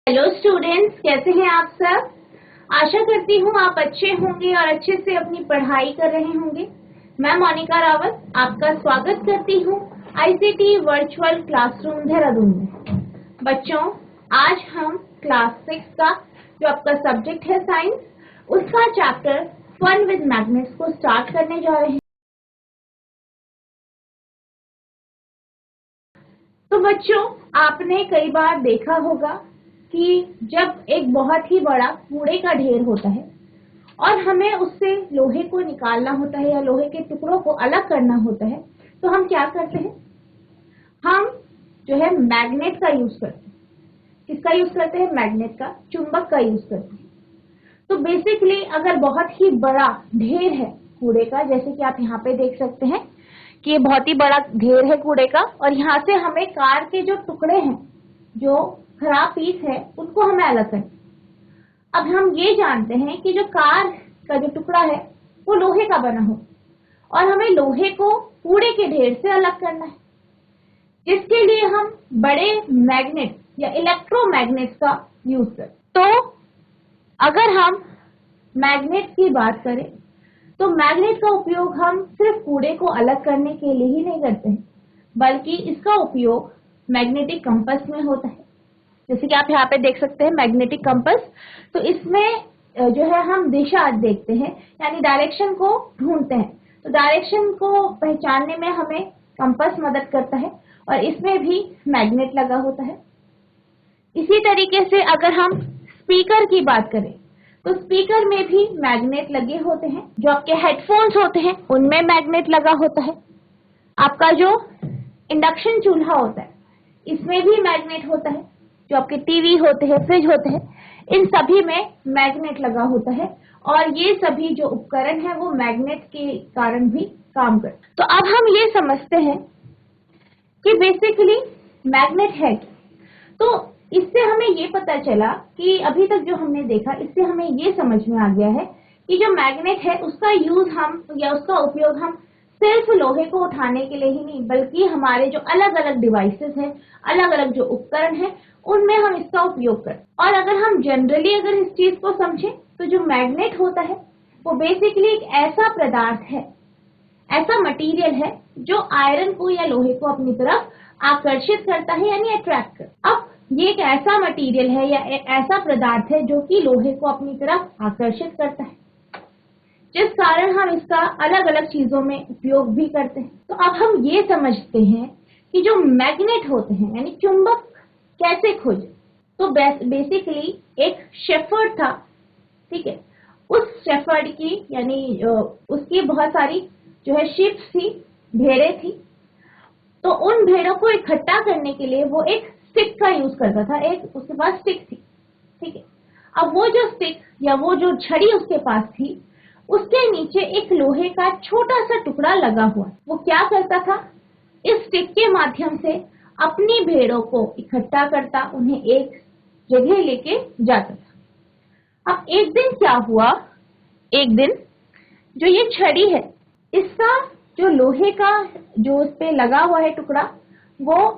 Hello students, कैसे हैं आप सब। आशा करती हूँ आप अच्छे होंगे और अच्छे से अपनी पढ़ाई कर रहे होंगे। मैं मोनिका रावत आपका स्वागत करती हूँ आईसीटी वर्चुअल क्लासरूम देहरादून में। बच्चों, आज हम क्लास 6 का जो आपका सब्जेक्ट है साइंस, उसका चैप्टर फन विद मैग्नेट्स को स्टार्ट करने जा रहे हैं। तो बच्चों, आपने कई बार देखा होगा कि जब एक बहुत ही बड़ा कूड़े का ढेर होता है और हमें उससे लोहे को निकालना होता है या लोहे के टुकड़ों को अलग करना होता है, तो हम क्या करते हैं, हम जो है मैग्नेट का यूज करते हैं। किसका यूज करते हैं? मैग्नेट का, चुंबक का यूज करते हैं। तो बेसिकली अगर बहुत ही बड़ा ढेर है कूड़े का, जैसे कि आप यहाँ पे देख सकते हैं कि ये बहुत ही बड़ा ढेर है कूड़े का, और यहाँ से हमें कार के जो टुकड़े हैं, जो खराब पीस है, उनको हमें अलग करना है। अब हम ये जानते हैं कि जो कार का जो टुकड़ा है वो लोहे का बना हो और हमें लोहे को कूड़े के ढेर से अलग करना है, जिसके लिए हम बड़े मैग्नेट या इलेक्ट्रोमैग्नेट का यूज करें। तो अगर हम मैग्नेट की बात करें तो मैग्नेट का उपयोग हम सिर्फ कूड़े को अलग करने के लिए ही नहीं करते हैं, बल्कि इसका उपयोग मैग्नेटिक कंपास में होता है। जैसे कि आप यहाँ पे देख सकते हैं मैग्नेटिक कंपास। तो इसमें जो है हम दिशा देखते हैं, यानी डायरेक्शन को ढूंढते हैं। तो डायरेक्शन को पहचानने में हमें कंपास मदद करता है और इसमें भी मैग्नेट लगा होता है। इसी तरीके से अगर हम स्पीकर की बात करें तो स्पीकर में भी मैग्नेट लगे होते हैं। जो आपके हेडफोन्स होते हैं उनमें मैग्नेट लगा होता है। आपका जो इंडक्शन चूल्हा होता है इसमें भी मैग्नेट होता है। जो आपके टीवी होते हैं, फ्रिज होते हैं, इन सभी में मैग्नेट लगा होता है और ये सभी जो उपकरण है वो मैग्नेट के कारण भी काम करते हैं। तो अब हम ये समझते हैं कि बेसिकली मैग्नेट है क्या। तो इससे हमें ये पता चला कि अभी तक जो हमने देखा, इससे हमें ये समझ में आ गया है कि जो मैग्नेट है उसका यूज हम या उसका उपयोग हम सिर्फ लोहे को उठाने के लिए ही नहीं, बल्कि हमारे जो अलग अलग डिवाइसेस हैं, अलग अलग जो उपकरण हैं, उनमें हम इसका उपयोग करें। और अगर हम जनरली अगर इस चीज को समझें तो जो मैग्नेट होता है वो बेसिकली एक ऐसा पदार्थ है, ऐसा मटेरियल है जो आयरन को या लोहे को अपनी तरफ आकर्षित करता है, यानी अट्रैक्ट करता है। अब ये एक ऐसा मटेरियल है या ऐसा पदार्थ है जो कि लोहे को अपनी तरफ आकर्षित करता है, जिस कारण हम इसका अलग अलग चीजों में उपयोग भी करते हैं। तो अब हम ये समझते हैं कि जो मैग्नेट होते हैं यानी चुंबक कैसे खोजे। तो बेसिकली एक शेफर्ड था, ठीक है। उस शेफर्ड की यानी उसकी बहुत सारी जो है शिप्स थी, भेड़ें थी। तो उन भेड़ों को इकट्ठा करने के लिए वो एक स्टिक का यूज करता था। एक उसके पास स्टिक थी, ठीक है। अब वो जो स्टिक या वो जो छड़ी उसके पास थी, उसके नीचे एक लोहे का छोटा सा टुकड़ा लगा हुआ। वो क्या करता था, इस स्टिक के माध्यम से अपनी भेड़ों को इकट्ठा करता, उन्हें एक जगह लेके जाता था। अब एक दिन क्या हुआ, एक दिन जो ये छड़ी है, इसका जो लोहे का जो उस पे लगा हुआ है टुकड़ा, वो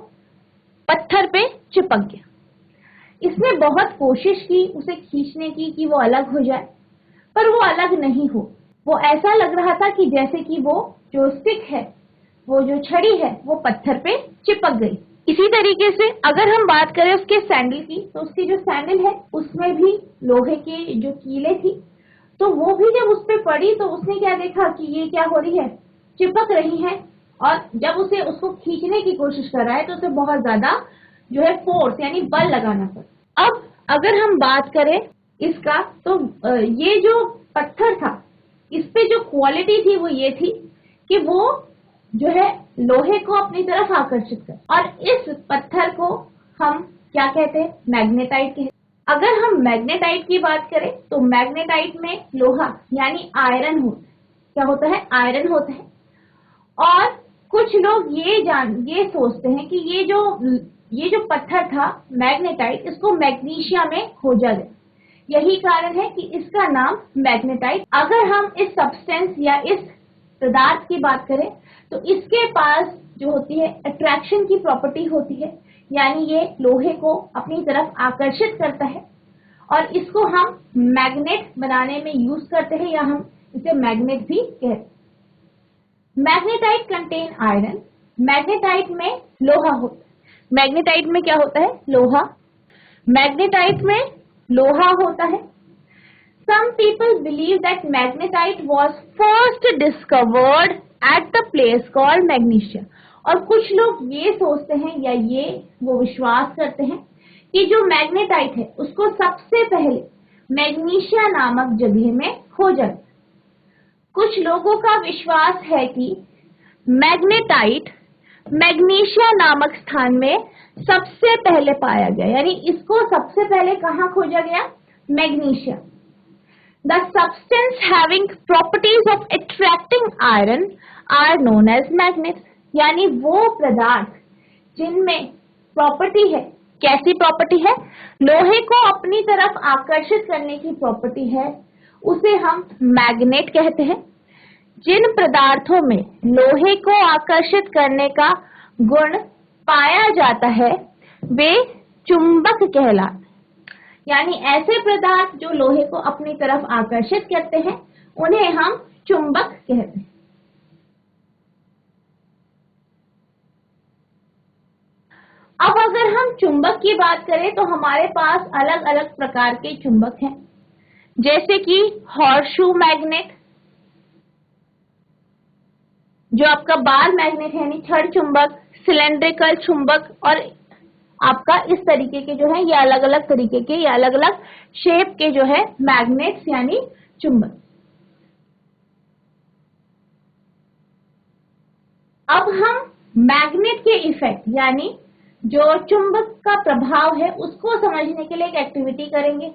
पत्थर पे चिपक गया। इसने बहुत कोशिश की उसे खींचने की कि वो अलग हो जाए, पर वो अलग नहीं हो। वो ऐसा लग रहा था कि जैसे कि वो जो स्टिक है, वो जो छड़ी है, वो पत्थर पे चिपक गई। इसी तरीके से अगर हम बात करें उसके सैंडल की, तो उसकी जो सैंडल है उसमें भी लोहे की जो कीलें थी, तो वो भी जब उस पे पड़ी तो उसने क्या देखा कि ये क्या हो रही है, चिपक रही है। और जब उसे उसको खींचने की कोशिश कर रहा है तो उसे बहुत ज्यादा जो है फोर्स यानी बल लगाना पड़ा। अब अगर हम बात करें इसका, तो ये जो पत्थर था, इस पे जो क्वालिटी थी वो ये थी कि वो जो है लोहे को अपनी तरफ आकर्षित कर, और इस पत्थर को हम क्या कहते हैं, मैग्नेटाइट कहते हैं। अगर हम मैग्नेटाइट की बात करें तो मैग्नेटाइट में लोहा यानी आयरन होता है। क्या होता है? आयरन होता है। और कुछ लोग ये सोचते हैं कि ये जो पत्थर था मैग्नेटाइट, इसको मैग्नीशिया में खोजा गया। यही कारण है कि इसका नाम मैग्नेटाइट। अगर हम इस सब्सटेंस या इस पदार्थ की बात करें तो इसके पास जो होती है अट्रैक्शन की प्रॉपर्टी होती है, यानी ये लोहे को अपनी तरफ आकर्षित करता है और इसको हम मैग्नेट बनाने में यूज करते हैं, या हम इसे मैग्नेट भी कहते हैं। मैग्नेटाइट कंटेन आयरन, मैग्नेटाइट में लोहा होता है। मैग्नेटाइट में क्या होता है? लोहा। मैग्नेटाइट में लोहा होता है। Some people believe that magnetite was first discovered at the place called magnesia. और कुछ लोग ये सोचते हैं या ये वो विश्वास करते हैं कि जो मैग्नेटाइट है उसको सबसे पहले मैग्नीशिया नामक जगह में खोजा। कुछ लोगों का विश्वास है कि मैग्नेटाइट मैग्नीशिया नामक स्थान में सबसे पहले पाया गया, यानी इसको सबसे पहले कहाँ खोजा गया? Magnesia. The substance having properties of attracting iron are known as magnets. यानी वो पदार्थ जिनमें प्रॉपर्टी है, कैसी प्रॉपर्टी है? लोहे को अपनी तरफ आकर्षित करने की प्रॉपर्टी है, उसे हम मैग्नेट कहते हैं। जिन पदार्थों में लोहे को आकर्षित करने का गुण पाया जाता है वे चुंबक कहलाते हैं। यानी ऐसे पदार्थ जो लोहे को अपनी तरफ आकर्षित करते हैं उन्हें हम चुंबक कहते हैं। अब अगर हम चुंबक की बात करें तो हमारे पास अलग अलग प्रकार के चुंबक हैं, जैसे कि हॉर्सशू मैग्नेट, जो आपका बाल मैग्नेट है, यानी छड़ चुंबक, सिलेंड्रिकल चुंबक, और आपका इस तरीके के जो है ये अलग अलग तरीके के, ये अलग अलग शेप के जो है मैग्नेट्स यानी चुंबक। अब हम मैग्नेट के इफेक्ट यानी जो चुंबक का प्रभाव है उसको समझने के लिए एक एक्टिविटी करेंगे।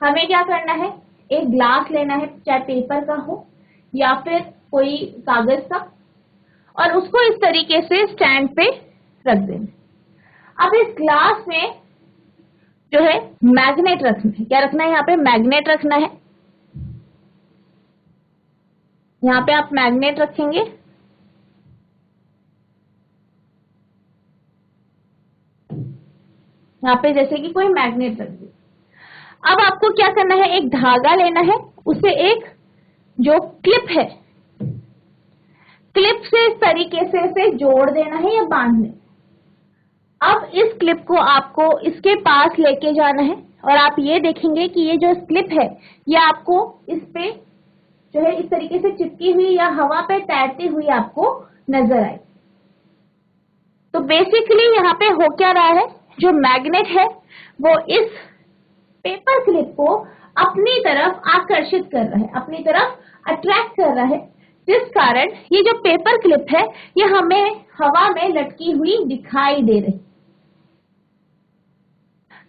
हमें क्या करना है? एक ग्लास लेना है, चाहे पेपर का हो या फिर कोई कागज का, और उसको इस तरीके से स्टैंड पे रख देना। अब इस ग्लास में जो है मैग्नेट रखना है। क्या रखना है? यहाँ पे मैग्नेट रखना है। यहाँ पे आप मैग्नेट रखेंगे। यहाँ पे जैसे कि कोई मैग्नेट रख दिया। अब आपको क्या करना है? एक धागा लेना है, उसे एक जो क्लिप है, क्लिप से इस तरीके से जोड़ देना है या बांधना है। अब इस क्लिप को आपको इसके पास लेके जाना है और आप ये देखेंगे कि ये जो क्लिप है ये आपको इस पे जो है इस तरीके से चिपकी हुई या हवा पे तैरती हुई आपको नजर आए। तो बेसिकली यहाँ पे हो क्या रहा है? जो मैग्नेट है वो इस पेपर क्लिप को अपनी तरफ आकर्षित कर रहा है, अपनी तरफ अट्रैक्ट कर रहा है, जिस कारण ये जो पेपर क्लिप है ये हमें हवा में लटकी हुई दिखाई दे रही।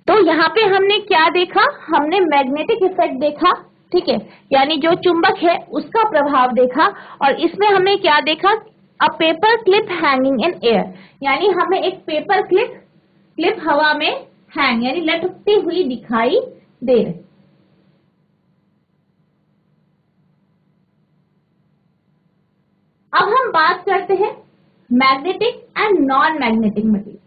तो यहाँ पे हमने क्या देखा? हमने मैग्नेटिक इफेक्ट देखा, ठीक है, यानी जो चुंबक है उसका प्रभाव देखा। और इसमें हमने क्या देखा? A paper clip hanging in air, यानी हमें एक पेपर क्लिप हवा में हैंग यानी लटकती हुई दिखाई दे रही। अब हम बात करते हैं magnetic and non magnetic material,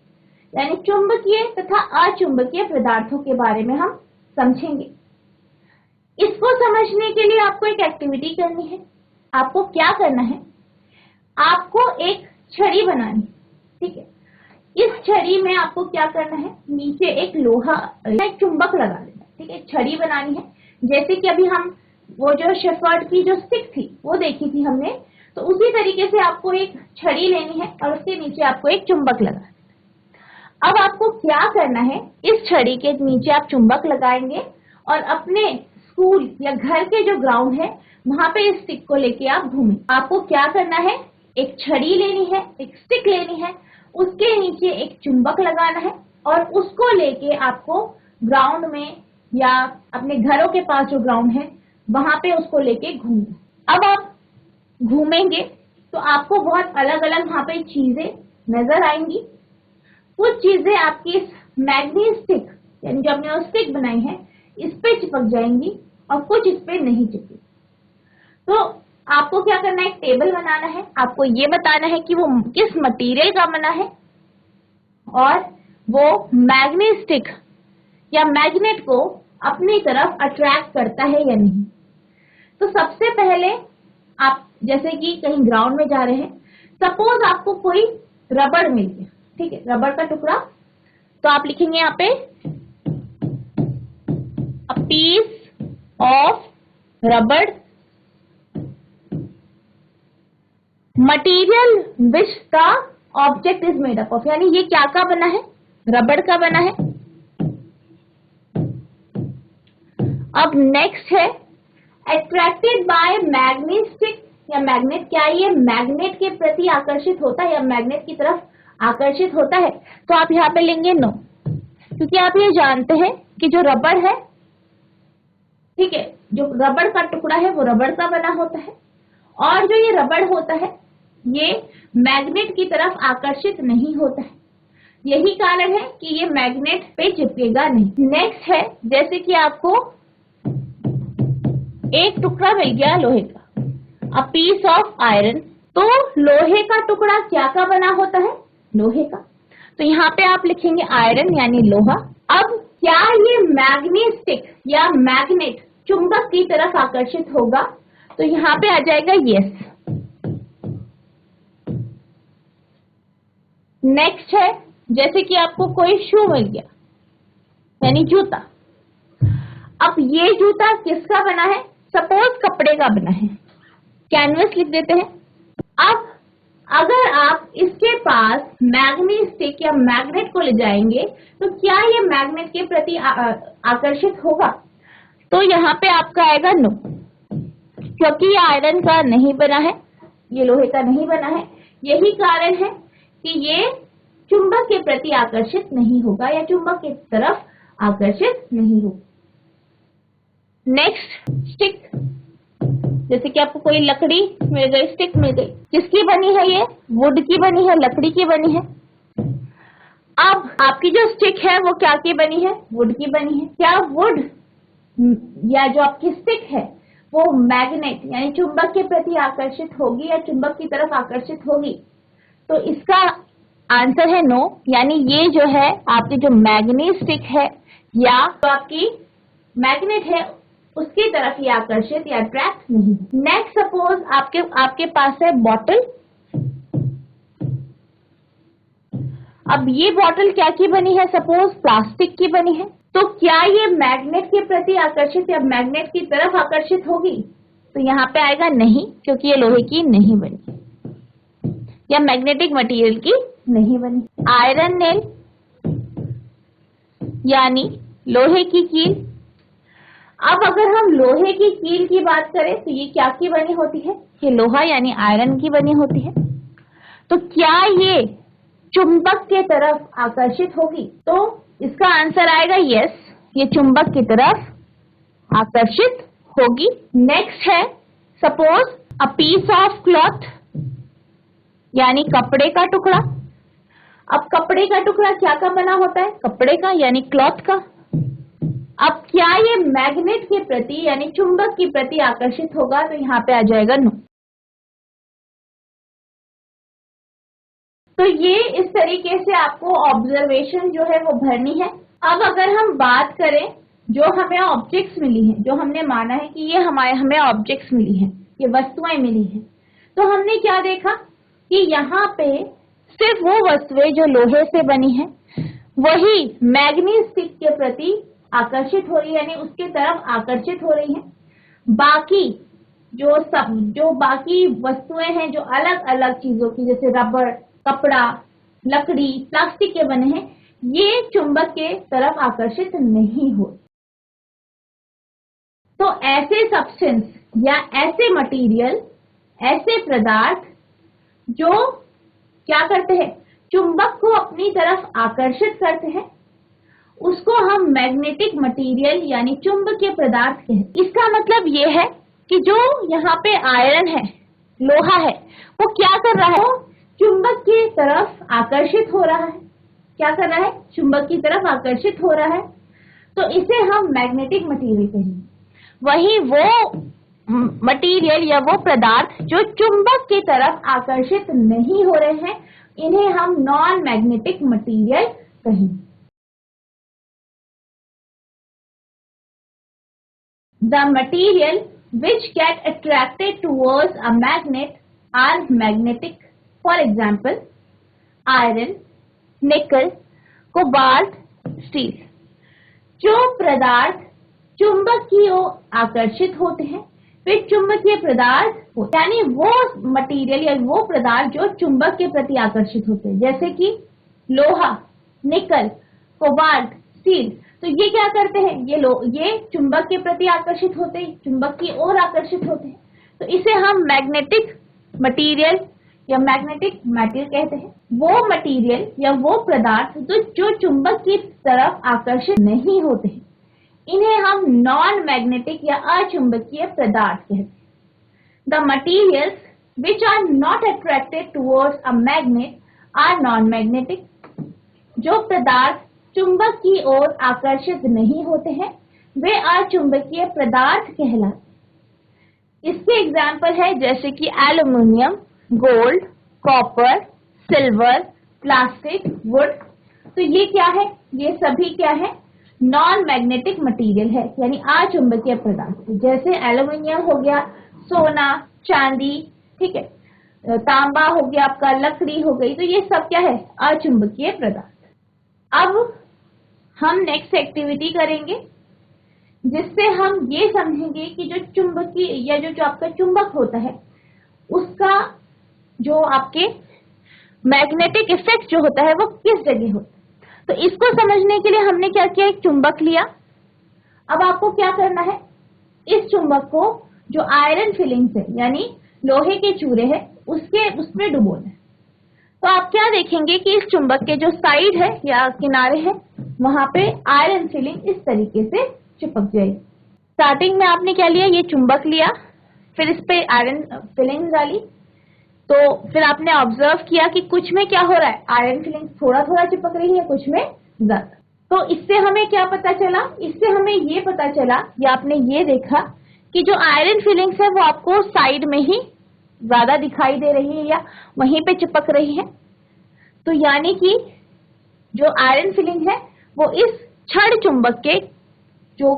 यानी चुंबकीय तथा अचुंबकीय पदार्थों के बारे में हम समझेंगे। इसको समझने के लिए आपको एक एक्टिविटी करनी है। आपको क्या करना है? आपको एक छड़ी बनानी है, ठीक है। इस छड़ी में आपको क्या करना है? नीचे एक लोहा एक चुंबक लगा देना, ठीक है। छड़ी बनानी है, जैसे कि अभी हम वो जो शेफर्ड की जो स्टिक थी वो देखी थी हमने, तो उसी तरीके से आपको एक छड़ी लेनी है और उसके नीचे आपको एक चुंबक लगा देना। अब आपको क्या करना है? इस छड़ी के नीचे आप चुंबक लगाएंगे और अपने स्कूल या घर के जो ग्राउंड है वहां पे इस स्टिक को लेके आप घूमें। आपको क्या करना है? एक छड़ी लेनी है, एक स्टिक लेनी है, उसके नीचे एक चुंबक लगाना है और उसको लेके आपको ग्राउंड में या अपने घरों के पास जो ग्राउंड है वहां पे उसको लेके घूमना। अब आप घूमेंगे तो आपको बहुत अलग अलग वहां पे चीजें नजर आएंगी। कुछ चीजें आपकी इस मैग्नेट स्टिक यानी जो आपने स्टिक बनाई है इस पे चिपक जाएंगी और कुछ इस पे नहीं चिपकेगी। तो आपको क्या करना है? एक टेबल बनाना है, आपको ये बताना है कि वो किस मटेरियल का बना है और वो मैग्नेटिक या मैग्नेट को अपनी तरफ अट्रैक्ट करता है या नहीं। तो सबसे पहले आप जैसे कि कहीं ग्राउंड में जा रहे हैं, सपोज आपको कोई रबड़ मिल गया, ठीक है, रबड़ का टुकड़ा, तो आप लिखेंगे यहाँ पे अ पीस ऑफ रबड़ material which the object is made up of, यानी ये क्या का बना है, रबड़ का बना है। अब नेक्स्ट है अट्रैक्टेड बाय मैग्नेटिक या मैग्नेट, क्या ये मैग्नेट के प्रति आकर्षित होता है या मैग्नेट की तरफ आकर्षित होता है। तो आप यहाँ पे लेंगे नो, क्योंकि आप ये जानते हैं कि जो रबड़ है, ठीक है, जो रबड़ का टुकड़ा है वो रबड़ का बना होता है, और जो ये रबड़ होता है ये मैग्नेट की तरफ आकर्षित नहीं होता है, यही कारण है कि ये मैग्नेट पे चिपकेगा नहीं। नेक्स्ट है जैसे कि आपको एक टुकड़ा मिल गया लोहे का, अ पीस ऑफ आयरन, तो लोहे का टुकड़ा क्या का बना होता है, लोहे का, तो यहाँ पे आप लिखेंगे आयरन यानी लोहा। अब क्या ये मैग्नेटिक या मैग्नेट चुंबक की तरफ आकर्षित होगा, तो यहाँ पे आ जाएगा यस। नेक्स्ट है जैसे कि आपको कोई शू मिल गया यानी जूता, अब ये जूता किसका बना है, सपोज कपड़े का बना है, कैनवस लिख देते हैं। अब अगर आप इसके पास मैग्नेटिक या मैग्नेट को ले जाएंगे तो क्या ये मैग्नेट के प्रति आकर्षित होगा, तो यहाँ पे आपका आएगा नो, क्योंकि ये आयरन का नहीं बना है, ये लोहे का नहीं बना है, यही कारण है कि ये चुंबक के प्रति आकर्षित नहीं होगा या चुंबक की तरफ आकर्षित नहीं होगा। नेक्स्ट स्टिक, जैसे कि आपको कोई लकड़ी मिल गई, स्टिक मिल गई, किसकी बनी है, ये वुड की बनी है, लकड़ी की बनी है। अब आपकी जो स्टिक है वो क्या की बनी है, वुड की बनी है। क्या वुड या जो आपकी स्टिक है वो मैग्नेट यानी चुंबक के प्रति आकर्षित होगी या चुंबक की तरफ आकर्षित होगी, तो इसका आंसर है नो, यानी ये जो है आपकी जो मैग्नेट स्टिक है या तो आपकी मैग्नेट है उसकी तरफ ये आकर्षित या अट्रैक्ट नहीं। नेक्स्ट सपोज आपके पास है बॉटल, अब ये बॉटल क्या की बनी है, सपोज प्लास्टिक की बनी है, तो क्या ये मैग्नेट के प्रति आकर्षित या मैग्नेट की तरफ आकर्षित होगी, तो यहाँ पे आएगा नहीं, क्योंकि ये लोहे की नहीं बनी या मैग्नेटिक मटेरियल की नहीं बनी। आयरन नेल यानी लोहे की कील, अब अगर हम लोहे की कील की बात करें तो ये क्या की बनी होती है, ये लोहा यानी आयरन की बनी होती है, तो क्या ये चुंबक के तरफ आकर्षित होगी, तो इसका आंसर आएगा यस, ये चुंबक की तरफ आकर्षित होगी। नेक्स्ट है suppose a piece of cloth यानी कपड़े का टुकड़ा, अब कपड़े का टुकड़ा क्या का बना होता है, कपड़े का यानी क्लॉथ का। अब क्या ये मैग्नेट के प्रति यानी चुंबक के प्रति आकर्षित होगा, तो यहाँ पे आ जाएगा नो। तो ये इस तरीके से आपको ऑब्जर्वेशन जो है वो भरनी है। अब अगर हम बात करें जो हमें ऑब्जेक्ट्स मिली हैं, जो हमने माना है कि ये हमें ऑब्जेक्ट्स मिली हैं, ये वस्तुएं मिली हैं, तो हमने क्या देखा कि यहाँ पे सिर्फ वो वस्तुएं जो लोहे से बनी हैं वही मैग्नेटिक के प्रति आकर्षित हो रही है, यानी उसके तरफ आकर्षित हो रही हैं। बाकी जो बाकी वस्तुएं हैं जो अलग अलग चीजों की, जैसे रबड़, कपड़ा, लकड़ी, प्लास्टिक के बने हैं, ये चुंबक के तरफ आकर्षित नहीं हो। तो ऐसे सब्सटेंस या ऐसे मटेरियल, ऐसे पदार्थ जो क्या करते हैं, चुंबक को अपनी तरफ आकर्षित करते हैं, उसको हम मैग्नेटिक मटेरियल यानी चुंबकीय पदार्थ कहते हैं। इसका मतलब ये है कि जो यहाँ पे आयरन है, लोहा है, वो क्या कर रहा है, चुंबक की तरफ आकर्षित हो रहा है। क्या कर रहा है, चुंबक की तरफ आकर्षित हो रहा है, तो इसे हम मैग्नेटिक मटेरियल कहेंगे। वही वो मटेरियल या वो पदार्थ जो चुंबक की तरफ आकर्षित नहीं हो रहे हैं, इन्हें हम नॉन मैग्नेटिक मटेरियल कहीं। The material which get attracted towards a magnet are magnetic. For example, iron, nickel, cobalt, steel. जो पदार्थ चुंबक की ओर आकर्षित होते हैं वे चुंबकीय पदार्थ होते हैं, यानी वो मटेरियल या वो पदार्थ जो चुंबक के प्रति आकर्षित होते हैं, जैसे कि लोहा, निकल, कोबाल्ट, स्टील। तो ये क्या करते हैं, ये चुंबक के प्रति आकर्षित होते हैं, चुंबक की ओर आकर्षित होते हैं। तो इसे हम मैग्नेटिक मटेरियल या मैग्नेटिक मैटर कहते हैं। वो मटेरियल या वो पदार्थ जो चुंबक की तरफ आकर्षित नहीं होते हैं, इन्हें हम नॉन मैग्नेटिक या अचुंबकीय पदार्थ कहते हैं। The materials which are not attracted towards a magnet are non magnetic. जो पदार्थ चुंबक की ओर आकर्षित नहीं होते हैं वे अचुंबकीय पदार्थ कहलाते हैं। इसके एग्जाम्पल है जैसे कि aluminium, gold, copper, silver, plastic, would. तो ये क्या है, ये सभी क्या है, नॉन मैग्नेटिक मटेरियल है, यानी अचुंबकीय पदार्थ। जैसे एल्यूमिनियम हो गया, सोना, चांदी, ठीक है, तांबा हो गया आपका, लकड़ी हो गई, तो ये सब क्या है, अचुंबकीय पदार्थ। अब हम नेक्स्ट एक्टिविटी करेंगे जिससे हम ये समझेंगे कि जो चुंबकीय या जो आपका चुंबक होता है उसका जो आपके मैग्नेटिक इफेक्ट जो होता है वो किस जगह होता है। तो इसको समझने के लिए हमने क्या किया, एक चुंबक लिया। अब आपको क्या करना है, इस चुंबक को जो आयरन फिलिंग्स है यानी लोहे के चूरे हैं उसमें डुबोना है। तो आप क्या देखेंगे कि इस चुंबक के जो साइड है या किनारे है वहां पे आयरन फिलिंग इस तरीके से चिपक जाएगी। स्टार्टिंग में आपने क्या लिया, ये चुंबक लिया, फिर इस पे आयरन फिलिंग डाली, तो फिर आपने ऑब्जर्व किया कि कुछ में क्या हो रहा है, आयरन फिलिंग थोड़ा थोड़ा चिपक रही है, कुछ में ज्यादा। तो इससे हमें क्या पता चला, इससे हमें ये पता चला या आपने ये देखा कि जो आयरन फिलिंग्स है वो आपको साइड में ही ज्यादा दिखाई दे रही है या वहीं पे चिपक रही है। तो यानी कि जो आयरन फिलिंग है वो इस छड़ चुंबक के जो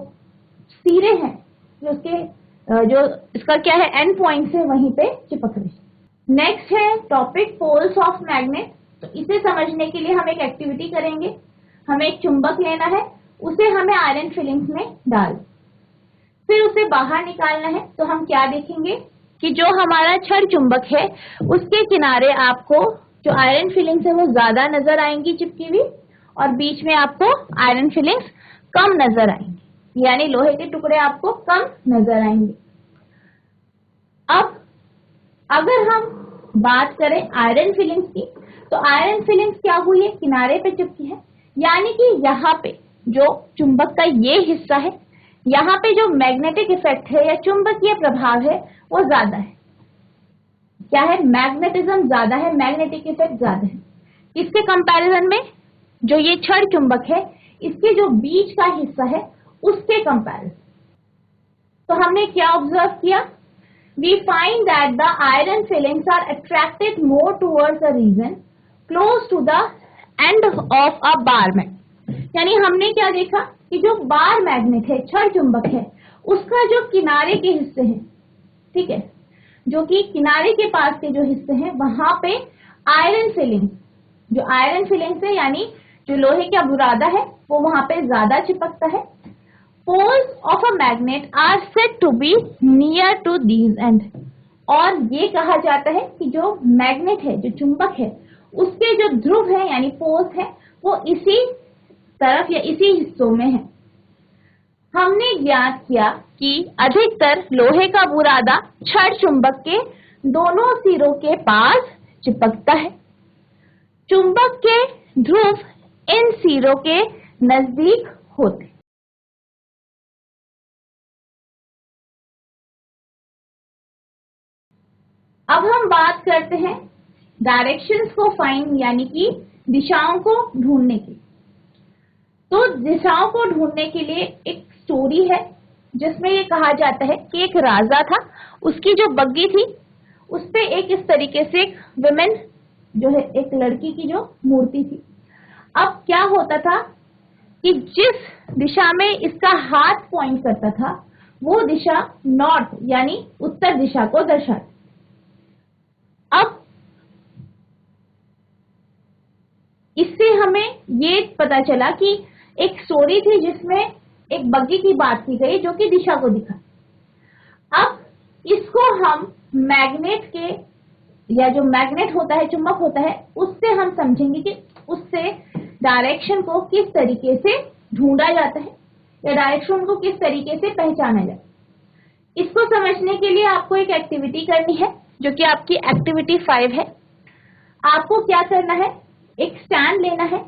सिरे हैं, जो इसका क्या है एंड पॉइंट है, वहीं पे चिपक रही है। नेक्स्ट है टॉपिक पोल्स ऑफ मैग्नेट। तो इसे समझने के लिए हम एक एक्टिविटी करेंगे। हमें एक चुंबक लेना है, उसे हमें आयरन फिलिंग्स में डाल, फिर उसे बाहर निकालना है। तो हम क्या देखेंगे कि जो हमारा छड़ चुंबक है उसके किनारे आपको जो आयरन फिलिंग्स है वो ज्यादा नजर आएंगी चिपकी हुई, और बीच में आपको आयरन फिलिंग्स कम नजर आएंगी, यानी लोहे के टुकड़े आपको कम नजर आएंगे। अब अगर हम बात करें आयरन फिलिंग्स की, तो आयरन फिलिंग्स क्या हुई है, किनारे पे चिपकी है, यानी कि यहाँ पे जो चुंबक का ये हिस्सा है, यहाँ पे जो मैग्नेटिक इफेक्ट है या चुंबकीय प्रभाव है वो ज्यादा है। क्या है, मैग्नेटिज्म ज्यादा है, मैग्नेटिक इफेक्ट ज्यादा है। इसके कंपैरिजन में जो ये छड़ चुंबक है इसके जो बीच का हिस्सा है उसके कंपैरिजन। तो हमने क्या ऑब्जर्व किया, we find that the iron filings are attracted more towards the region close to the end of a bar magnet. यानी हमने क्या देखा कि जो बार मैग्नेट है, छड़ चुंबक है, उसका जो किनारे के हिस्से हैं, ठीक है, जो कि किनारे के पास के जो हिस्से हैं वहां पे आयरन फिलिंग्स, जो आयरन फिलिंग्स है यानी जो लोहे का बुरादा है वो वहां पे ज्यादा चिपकता है। Poles of a magnet are said to be near to these end. और ये कहा जाता है कि जो मैग्नेट है, जो चुंबक है, उसके जो ध्रुव है यानी पोल्स है वो इसी तरफ या इसी हिस्सों में है। हमने ज्ञात किया कि अधिकतर लोहे का बुरादा छड़ चुंबक के दोनों सिरों के पास चिपकता है। चुंबक के ध्रुव इन सिरों के नजदीक होते। अब हम बात करते हैं डायरेक्शंस को फाइंड यानी कि दिशाओं को ढूंढने की। तो दिशाओं को ढूंढने के लिए एक स्टोरी है जिसमें ये कहा जाता है कि एक राजा था, उसकी जो बग्गी थी उस पे एक इस तरीके से एक विमेन जो है, एक लड़की की जो मूर्ति थी। अब क्या होता था कि जिस दिशा में इसका हाथ पॉइंट करता था वो दिशा नॉर्थ यानी उत्तर दिशा को दर्शाती। अब इससे हमें ये पता चला कि एक स्टोरी थी जिसमें एक बग्गी की बात की गई जो कि दिशा को दिखा। अब इसको हम मैग्नेट के या जो मैग्नेट होता है, चुंबक होता है, उससे हम समझेंगे कि उससे डायरेक्शन को किस तरीके से ढूंढा जाता है या डायरेक्शन को किस तरीके से पहचाना जाता है। इसको समझने के लिए आपको एक एक्टिविटी करनी है जो कि आपकी एक्टिविटी 5 है। आपको क्या करना है, एक स्टैंड लेना है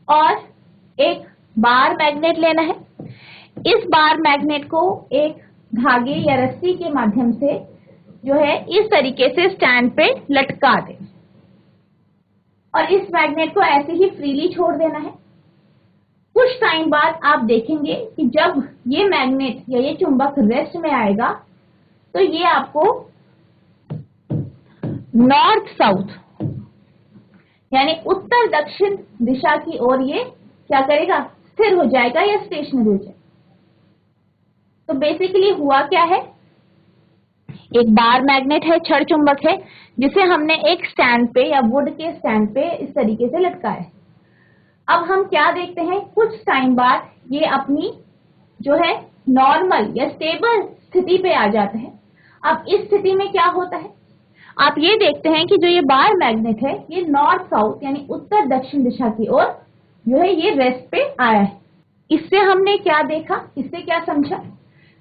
और एक बार मैग्नेट लेना है। इस बार मैग्नेट को एक धागे या रस्सी के माध्यम से जो है इस तरीके से स्टैंड पे लटका दें और इस मैग्नेट को ऐसे ही फ्रीली छोड़ देना है। कुछ टाइम बाद आप देखेंगे कि जब ये मैग्नेट या ये चुंबक रेस्ट में आएगा तो ये आपको नॉर्थ साउथ यानी उत्तर दक्षिण दिशा की ओर ये क्या करेगा, स्थिर हो जाएगा या स्टेशनरी हो जाएगा। तो बेसिकली हुआ क्या है, एक बार मैग्नेट है, छड़ चुंबक है, जिसे हमने एक स्टैंड पे या वुड के स्टैंड पे इस तरीके से लटकाया है। अब हम क्या देखते हैं, कुछ टाइम बाद ये अपनी जो है नॉर्मल या स्टेबल स्थिति पे आ जाता है। अब इस स्थिति में क्या होता है, आप ये देखते हैं कि जो ये बार मैग्नेट है ये नॉर्थ साउथ यानी उत्तर दक्षिण दिशा की ओर जो है ये रेस्ट पे आया है। इससे हमने क्या देखा, इससे क्या समझा,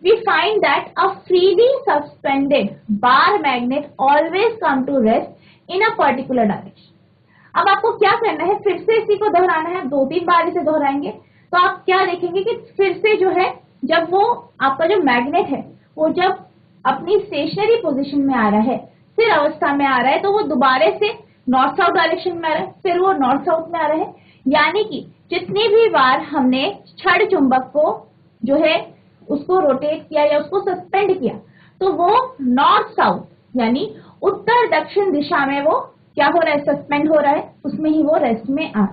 we find that a freely suspended bar magnet always come to rest in a particular direction। अब आपको क्या करना है, फिर से इसी को दोहराना है, 2-3 बार इसे दोहराएंगे तो आप क्या देखेंगे कि फिर से जो है जब वो आपका जो मैग्नेट है वो जब अपनी स्टेशनरी पोजीशन में आ रहा है, स्थिर अवस्था में आ रहा है, तो वो दोबारा से नॉर्थ साउथ डायरेक्शन में आ रहा है, फिर वो नॉर्थ साउथ में आ रहा है। यानी कि जितनी भी बार हमने छड़ चुंबक को जो है उसको रोटेट किया या उसको सस्पेंड किया तो वो नॉर्थ साउथ यानी उत्तर दक्षिण दिशा में वो क्या हो रहा है, सस्पेंड हो रहा है, उसमें ही वो रेस्ट में आ।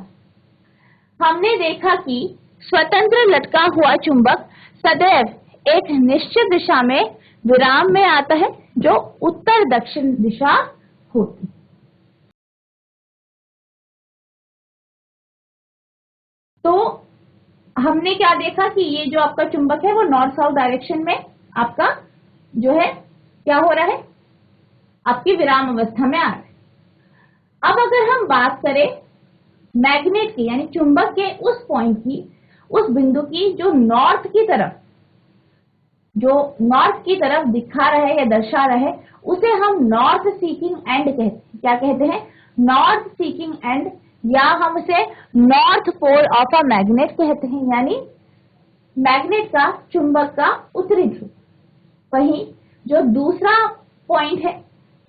हमने देखा कि स्वतंत्र लटका हुआ चुंबक सदैव एक निश्चित दिशा में विराम में आता है जो उत्तर दक्षिण दिशा होती। तो हमने क्या देखा कि ये जो आपका चुंबक है वो नॉर्थ साउथ डायरेक्शन में आपका जो है क्या हो रहा है, आपकी विराम अवस्था में आ रहा है। अब अगर हम बात करें मैग्नेट की यानी चुंबक के उस पॉइंट की, उस बिंदु की जो नॉर्थ की तरफ दिखा रहा है या दर्शा रहा है, उसे हम नॉर्थ सीकिंग एंड कहते हैं। क्या कहते हैं, नॉर्थ सीकिंग एंड, या हम उसे north pole of a magnet कहते हैं, यानी मैग्नेट का, चुंबक का उत्तरी ध्रुव। वहीं जो दूसरा पॉइंट है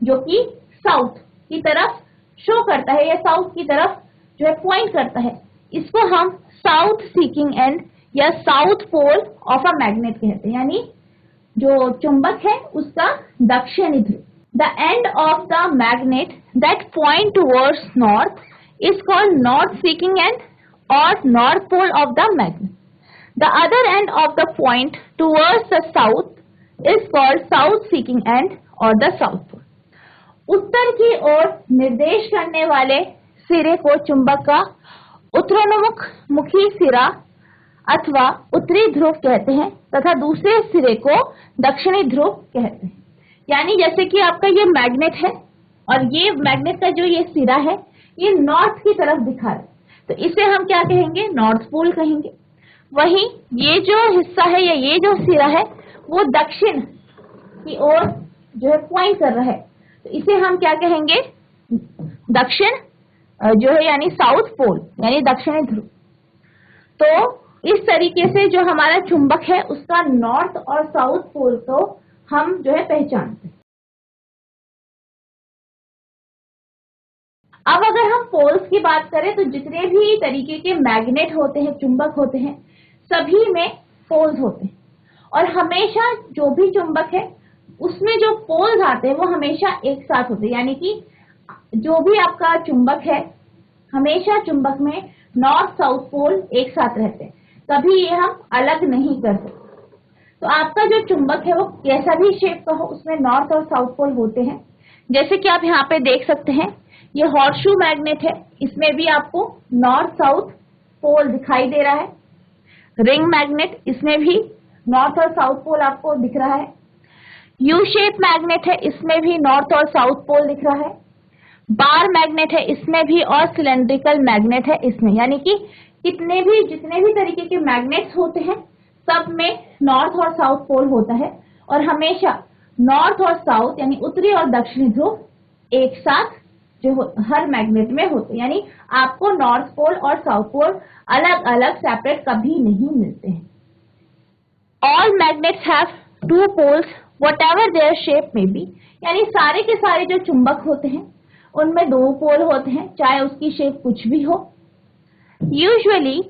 जो कि साउथ की तरफ शो करता है या साउथ की तरफ जो है पॉइंट करता है, इसको हम साउथ सीकिंग एंड या south pole of a magnet कहते हैं, यानी जो चुंबक है उसका दक्षिणी ध्रुव। The end of the magnet that point towards north is called north seeking end or north pole of the magnet. The other end of the point towards the south is called south seeking end or the south pole. उत्तर की ओर निर्देश करने वाले सिरे को चुंबक का उत्तरोन्मुखी सिरा अथवा उत्तरी ध्रुव कहते हैं तथा दूसरे सिरे को दक्षिणी ध्रुव कहते हैं। यानी जैसे कि आपका ये मैग्नेट है और ये मैग्नेट का जो ये सिरा है ये नॉर्थ की तरफ दिखा रहा है, तो इसे हम क्या कहेंगे, नॉर्थ पोल कहेंगे। वहीं ये जो हिस्सा है या ये जो सिरा है वो दक्षिण की ओर जो है पॉइंट कर रहा है, तो इसे हम क्या कहेंगे, दक्षिण जो है यानी साउथ पोल यानी दक्षिणी ध्रुव। तो इस तरीके से जो हमारा चुंबक है उसका नॉर्थ और साउथ पोल को हम जो है पहचानते हैं। अब अगर हम पोल्स की बात करें तो जितने भी तरीके के मैग्नेट होते हैं, चुंबक होते हैं, सभी में पोल्स होते हैं और हमेशा जो भी चुंबक है उसमें जो पोल्स आते हैं वो हमेशा एक साथ होते हैं। यानी कि जो भी आपका चुंबक है, हमेशा चुंबक में नॉर्थ साउथ पोल एक साथ रहते हैं, कभी ये हम अलग नहीं कर सकते। तो आपका जो चुंबक है वो कैसा भी शेप का हो, उसमें नॉर्थ और साउथ पोल होते हैं। जैसे कि आप यहाँ पे देख सकते हैं, ये हॉर्सशू मैग्नेट है, इसमें भी आपको नॉर्थ साउथ पोल दिखाई दे रहा है। रिंग मैग्नेट, इसमें भी नॉर्थ और साउथ पोल आपको दिख रहा है। यू शेप मैग्नेट है, इसमें भी नॉर्थ और साउथ पोल दिख रहा है। बार मैग्नेट है इसमें भी, और सिलेंड्रिकल मैग्नेट है इसमें, यानी कि जितने भी तरीके के मैग्नेट्स होते हैं सब में नॉर्थ और साउथ पोल होता है। और हमेशा नॉर्थ और साउथ यानी उत्तरी और दक्षिणी ध्रुव एक साथ जो हर मैग्नेट में होते हैं, यानी आपको नॉर्थ पोल और साउथ पोल अलग अलग सेपरेट कभी नहीं मिलते हैं। All magnets have two poles whatever their shape में बी, यानी सारे के सारे जो चुंबक होते हैं उनमें दो पोल होते हैं, चाहे उसकी शेप कुछ भी हो। Usually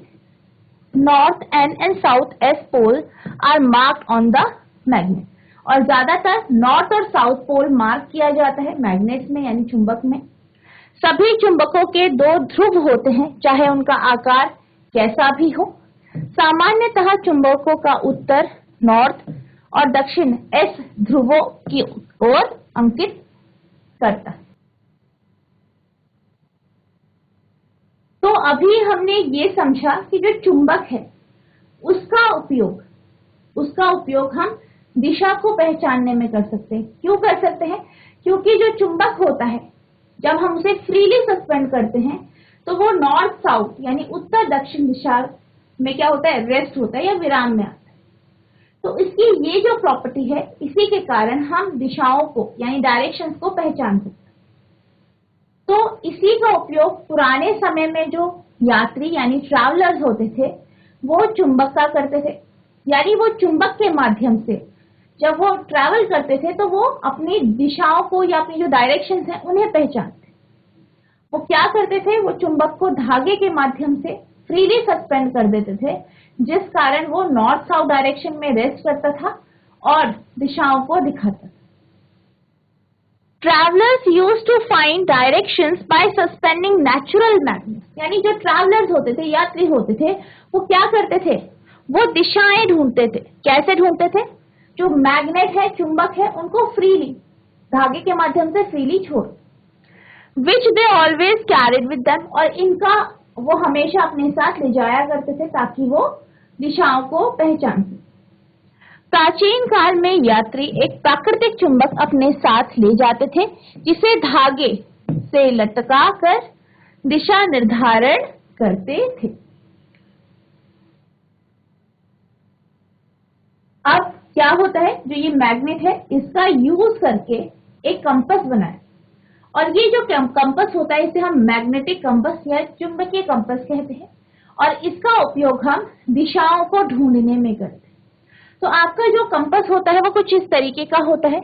north N and south S pole are marked on the magnet, और ज्यादातर नॉर्थ और साउथ पोल मार्क किया जाता है मैग्नेट्स में यानी चुंबक में। सभी चुंबकों के दो ध्रुव होते हैं, चाहे उनका आकार कैसा भी हो। सामान्यतः चुंबकों का उत्तर नॉर्थ और दक्षिण एस ध्रुवों की ओर अंकित करता है। तो अभी हमने ये समझा कि जो चुंबक है उसका उपयोग हम दिशा को पहचानने में कर सकते हैं। क्यों कर सकते हैं? क्योंकि जो चुंबक होता है जब हम उसे फ्रीली सस्पेंड करते हैं तो वो नॉर्थ साउथ यानी उत्तर दक्षिण दिशा में क्या होता है, रेस्ट होता है या विराम में आता है। तो इसकी ये जो प्रॉपर्टी है, इसी के कारण हम दिशाओं को यानी डायरेक्शंस को पहचान सकते हैं। तो इसी का उपयोग पुराने समय में जो यात्री यानी ट्रैवलर्स होते थे वो चुंबक का करते थे, यानी वो चुंबक के माध्यम से जब वो ट्रैवल करते थे तो वो अपनी दिशाओं को या अपनी जो डायरेक्शंस हैं उन्हें पहचानते। वो क्या करते थे, वो चुंबक को धागे के माध्यम से फ्रीली सस्पेंड कर देते थे, जिस कारण वो नॉर्थ साउथ डायरेक्शन में रेस्ट करता था और दिशाओं को दिखाता था। Travelers used to find directions by suspending natural magnets, यानी जो ट्रैवलर्स होते थे, यात्री होते थे, वो क्या करते थे, वो दिशाएं ढूंढते थे। कैसे ढूंढते थे? जो मैग्नेट है, चुंबक है, उनको फ्रीली धागे के माध्यम से फ्रीली छोड़, which they always carried with them, और इनका वो हमेशा अपने साथ ले जाया करते थे ताकि वो दिशाओं को पहचान सके। प्राचीन काल में यात्री एक प्राकृतिक चुंबक अपने साथ ले जाते थे जिसे धागे से लटका कर दिशा निर्धारण करते थे। अब क्या होता है, जो ये मैग्नेट है इसका यूज करके एक कंपास बनाए, और ये जो कंपास होता है इसे हम मैग्नेटिक कंपास या चुंबकीय कंपास कहते हैं, और इसका उपयोग हम दिशाओं को ढूंढने में करते हैं। तो आपका जो कंपास होता है वो कुछ इस तरीके का होता है,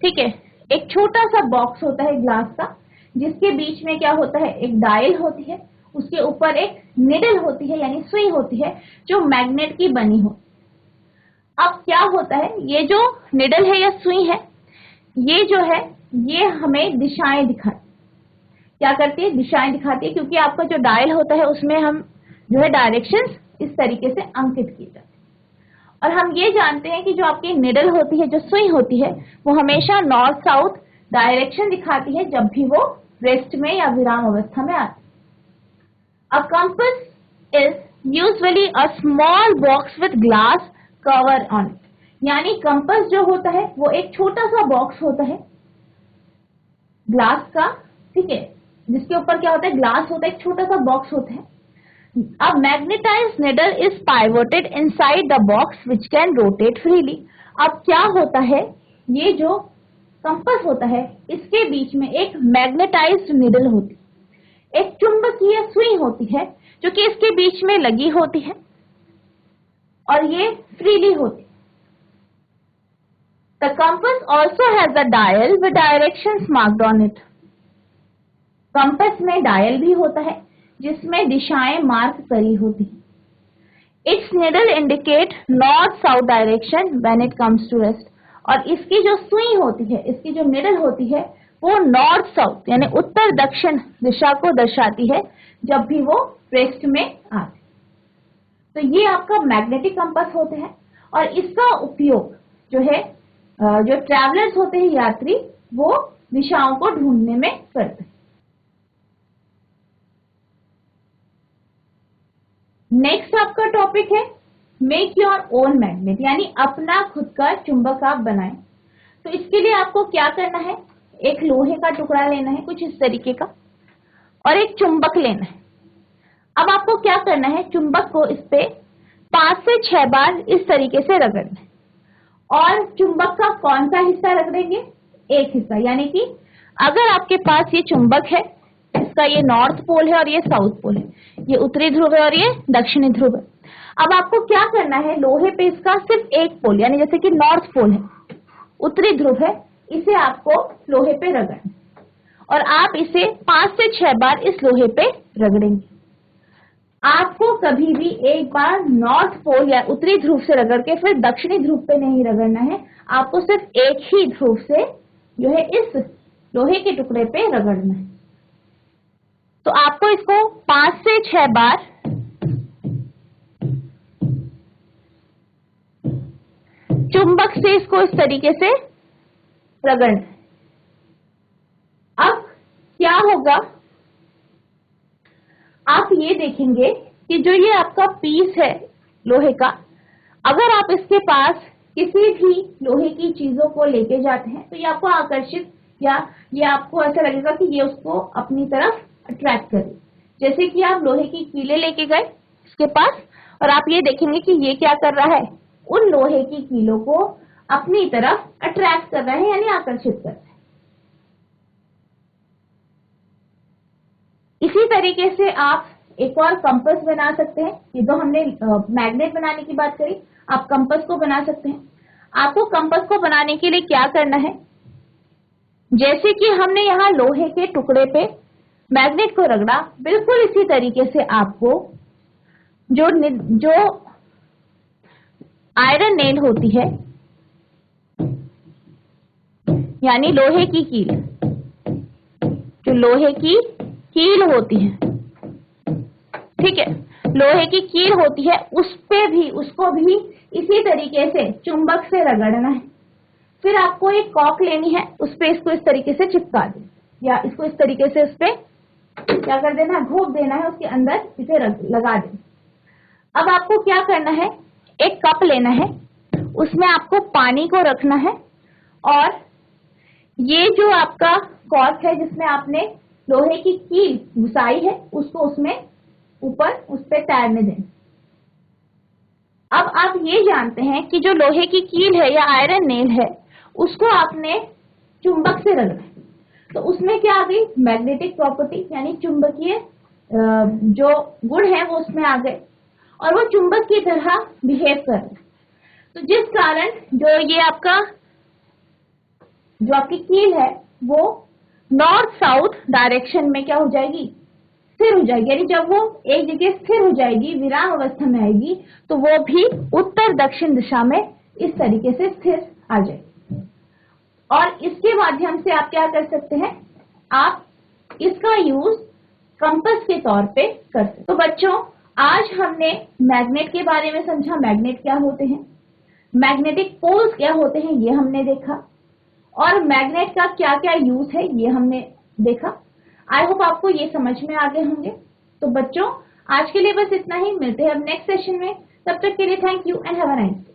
ठीक है। एक छोटा सा बॉक्स होता है ग्लास का, जिसके बीच में क्या होता है, एक डायल होती है, उसके ऊपर एक निडल होती है यानी सुई होती है जो मैग्नेट की बनी हो। अब क्या होता है, ये जो निडल है या सुई है, ये जो है ये हमें दिशाएं दिखाती, क्या करती है, दिशाएं दिखाती है, क्योंकि आपका जो डायल होता है उसमें हम जो है डायरेक्शंस इस तरीके से अंकित किए जाते हैं। और हम ये जानते हैं कि जो आपकी निडल होती है, जो सुई होती है, वो हमेशा नॉर्थ साउथ डायरेक्शन दिखाती है जब भी वो रेस्ट में या विराम अवस्था में आती है। A compass is usually a small box with glass cover on it, यानी कंपास जो होता है वो एक छोटा सा बॉक्स होता है ग्लास का, ठीक है, जिसके ऊपर क्या होता है, ग्लास होता है, एक छोटा सा बॉक्स होता है। A magnetized needle is pivoted inside the box which can rotate freely. अब क्या होता है, ये जो कंपास होता है इसके बीच में एक मैग्नेटाइज्ड निडल होती है, एक चुंबकीय सुई होती है जो कि इसके बीच में लगी होती है और ये फ्रीली होती है। The compass also has a dial with directions marked on it. Compass में डायल भी होता है जिसमें दिशाएं मार्क करी होती है। Its needle indicate north south direction when it comes to rest, और इसकी जो सुई होती है, इसकी जो निडल होती है, वो नॉर्थ साउथ यानी उत्तर दक्षिण दिशा को दर्शाती है जब भी वो रेस्ट में आते। तो ये आपका मैग्नेटिक कंपास होते हैं और इसका उपयोग जो है जो ट्रैवलर्स होते हैं, यात्री, वो दिशाओं को ढूंढने में करते हैं। नेक्स्ट आपका टॉपिक है मेक योर ओन मैग्नेट, यानी अपना खुद का चुंबक आप बनाएं। तो इसके लिए आपको क्या करना है, एक लोहे का टुकड़ा लेना है कुछ इस तरीके का और एक चुंबक लेना है। अब आपको क्या करना है, चुंबक को इस पे 5 से 6 बार इस तरीके से रगड़ना है और चुंबक का कौन सा हिस्सा रगड़ेंगे, एक हिस्सा, यानी कि अगर आपके पास ये चुंबक है, इसका ये नॉर्थ पोल है और ये साउथ पोल है, ये उत्तरी ध्रुव है और ये दक्षिणी ध्रुव है। अब आपको क्या करना है, लोहे पे इसका सिर्फ एक पोल, यानी जैसे कि नॉर्थ पोल है, उत्तरी ध्रुव है, इसे आपको लोहे पे रगड़ना और आप इसे 5 से 6 बार इस लोहे पे रगड़ेंगे। आपको कभी भी एक बार नॉर्थ पोल या उत्तरी ध्रुव से रगड़ के फिर दक्षिणी ध्रुव पे नहीं रगड़ना है, आपको सिर्फ एक ही ध्रुव से जो है इस लोहे के टुकड़े पे रगड़ना है। तो आपको इसको 5 से 6 बार चुंबक से इसको इस तरीके से रगड़ना है। अब क्या होगा, आप ये देखेंगे कि जो ये आपका पीस है लोहे का, अगर आप इसके पास किसी भी लोहे की चीजों को लेके जाते हैं तो ये आपको आकर्षित या ये आपको ऐसा लगेगा कि ये उसको अपनी तरफ अट्रैक्ट करे। जैसे कि आप लोहे की कीलें लेके गए इसके पास और आप ये देखेंगे कि ये क्या कर रहा है, उन लोहे की कीलों को अपनी तरफ अट्रैक्ट कर रहा है, यानी आकर्षित कर रहा है। इसी तरीके से आप एक और कंपास बना सकते हैं। ये तो हमने मैग्नेट बनाने की बात करी, आप कंपास को बना सकते हैं। आपको कंपास को बनाने के लिए क्या करना है, जैसे कि हमने यहाँ लोहे के टुकड़े पे मैग्नेट को रगड़ा, बिल्कुल इसी तरीके से आपको जो आयरन नेल होती है, यानी लोहे की कील, जो लोहे की कील होती है, ठीक है, लोहे की कील होती है, उसको भी इसी तरीके से चुंबक से रगड़ना है। फिर आपको एक कॉक लेनी है, उस पे इसको इस तरीके से चिपका दे या इसको इस तरीके से उस पे क्या कर देना है, घोप देना है, उसके अंदर इसे लगा दे। अब आपको क्या करना है, एक कप लेना है, उसमें आपको पानी को रखना है और ये जो आपका कॉर्क है जिसमें आपने लोहे की कील घुसाई है, उसको उसमें ऊपर उस पे तैरने दें। अब आप ये जानते हैं कि जो लोहे की कील है या आयरन नेल है, उसको आपने चुंबक से रगड़ा, तो उसमें क्या आ गई, मैग्नेटिक प्रॉपर्टी, यानी चुंबकीय जो गुण है वो उसमें आ गए और वो चुंबक की तरह बिहेव कर रहे। तो जिस कारण जो ये आपका जो आपकी कील है वो नॉर्थ साउथ डायरेक्शन में क्या हो जाएगी, स्थिर हो जाएगी, यानी जब वो एक जगह स्थिर हो जाएगी, विराम अवस्था में आएगी, तो वो भी उत्तर दक्षिण दिशा में इस तरीके से स्थिर आ जाएगी। और इसके माध्यम से आप क्या कर सकते हैं, आप इसका यूज कंपास के तौर पे कर सकते। तो बच्चों, आज हमने मैग्नेट के बारे में समझा, मैग्नेट क्या होते हैं, मैग्नेटिक पोल्स क्या होते हैं ये हमने देखा, और मैग्नेट का क्या क्या यूज है ये हमने देखा। आई होप आपको ये समझ में आ गए होंगे। तो बच्चों, आज के लिए बस इतना ही, मिलते हैं अब नेक्स्ट सेशन में। तब तक के लिए thank you and have a nice day.